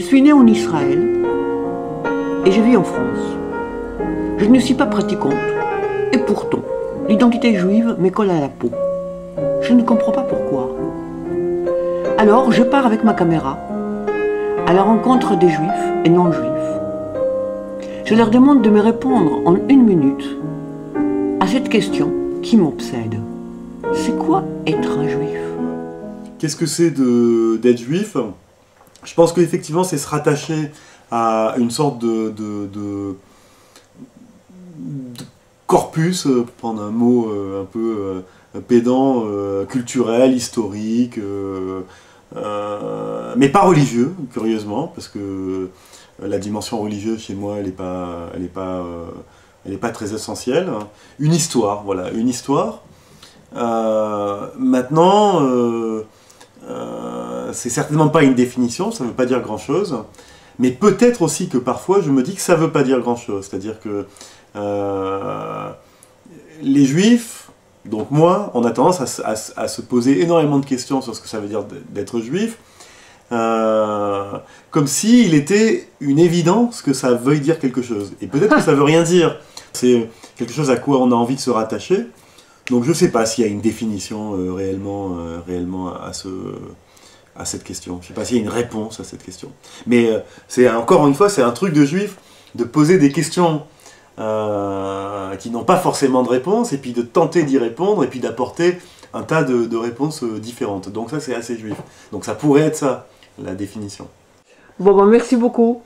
suis née en Israël et je vis en France. Je ne suis pas pratiquante et pourtant, l'identité juive me colle à la peau. Je ne comprends pas pourquoi. Alors, je pars avec ma caméra à la rencontre des juifs et non-juifs. Je leur demande de me répondre en 1 minute à cette question qui m'obsède. C'est quoi être un juif? Qu'est-ce que c'est d'être juif? Je pense qu'effectivement, c'est se rattacher à une sorte de corpus, pour prendre un mot un peu pédant, culturel, historique, mais pas religieux, curieusement, parce que la dimension religieuse chez moi, elle n'est pas très essentielle. Une histoire, voilà, une histoire. Maintenant, c'est certainement pas une définition, ça ne veut pas dire grand-chose, mais peut-être aussi que parfois je me dis que ça ne veut pas dire grand-chose, c'est-à-dire que les juifs, donc moi, on a tendance à se poser énormément de questions sur ce que ça veut dire d'être juif, comme s'il était une évidence que ça veuille dire quelque chose, et peut-être que ça ne veut rien dire, c'est quelque chose à quoi on a envie de se rattacher. Donc je ne sais pas s'il y a une définition réellement à cette question. Je ne sais pas s'il y a une réponse à cette question. Mais c'est encore une fois, c'est un truc de juif de poser des questions qui n'ont pas forcément de réponse, et puis de tenter d'y répondre, et puis d'apporter un tas de réponses différentes. Donc ça, c'est assez juif. Donc ça pourrait être ça, la définition. Bon, ben merci beaucoup.